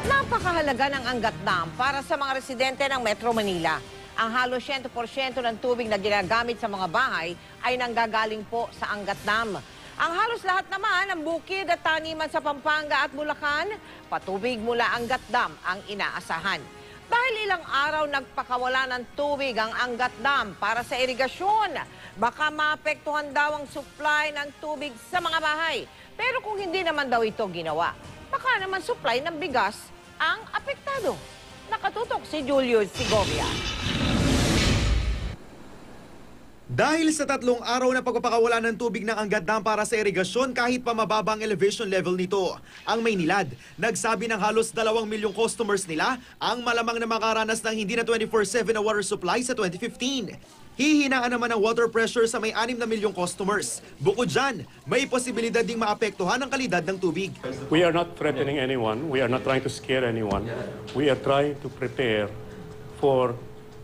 Napakahalaga ng Angat Dam para sa mga residente ng Metro Manila. Ang halos 100% ng tubig na ginagamit sa mga bahay ay nanggagaling po sa Angat Dam. Ang halos lahat naman ng bukid at taniman sa Pampanga at Bulacan, patubig mula Angat Dam ang inaasahan. Dahil ilang araw nagpakawala ng tubig ang Angat Dam para sa irigasyon, baka maapektuhan daw ang supply ng tubig sa mga bahay. Pero kung hindi naman daw ito ginawa, baka naman supply ng bigas ang apektado. Nakatutok si Julius Segovia. Dahil sa 3 araw na pagpapakawala ng tubig ng Angat Dam para sa irigasyon kahit pa mababa ang elevation level nito, ang Maynilad nagsabi ng halos 2 milyong customers nila ang malamang na makaranas ng hindi na 24/7 na water supply sa 2015. Hihinaan naman ang water pressure sa may 6 na milyong customers. Bukod dyan, may posibilidad ding maapektuhan ang kalidad ng tubig. We are not threatening anyone. We are not trying to scare anyone. We are trying to prepare for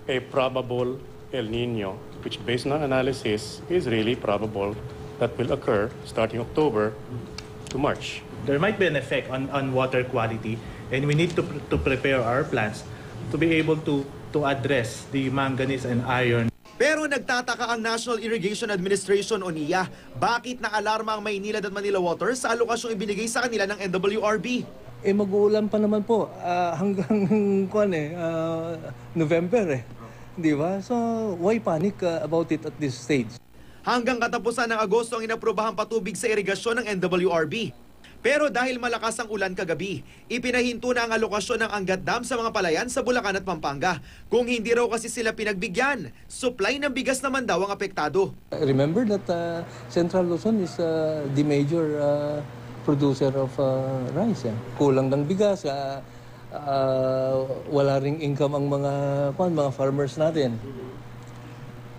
a probable El Nino, which based on analysis is really probable that will occur starting October to March. There might be an effect on water quality, and we need to prepare our plants to be able to address the manganese and iron. Pero nagtataka ang National Irrigation Administration o NIA, bakit naalarma ang Maynilad at Manila Water sa alokasyong ibinigay sa kanila ng NWRB? Mag-uulan pa naman po hanggang November Di ba? So, why panic about it at this stage? Hanggang katapusan ng Agosto ang inaprobahang patubig sa irigasyon ng NWRB. Pero dahil malakas ang ulan kagabi, ipinahinto na ang alokasyon ng Angat Dam sa mga palayan sa Bulacan at Pampanga. Kung hindi raw kasi sila pinagbigyan, supply ng bigas naman daw ang apektado. Remember that Central Luzon is the major producer of rice. Kulang ng bigas, wala ring income ang mga farmers natin.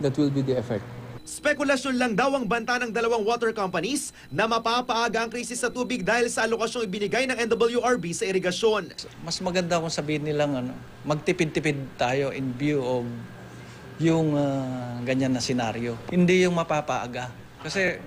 That will be the effect. Spekulasyon lang daw ang banta ng 2 water companies na mapapaaga ang krisis sa tubig dahil sa alokasyong ibinigay ng NWRB sa irigasyon. Mas maganda kung sabihin nilang magtipid-tipid tayo in view of yung ganyan na senaryo. Hindi yung mapapaaga. Kasi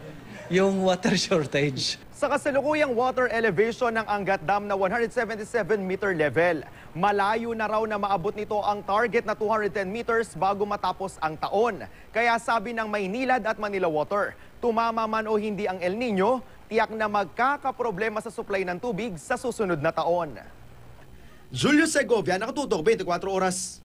yung water shortage. Sa kasalukuyang water elevation ng Angat Dam na 177-meter level, malayo na raw na maabot nito ang target na 210 meters bago matapos ang taon. Kaya sabi ng Maynilad at Manila Water, tumama man o hindi ang El Nino, tiyak na magkakaproblema sa supply ng tubig sa susunod na taon. Julius Segovia, Nakatutok, 24 Oras.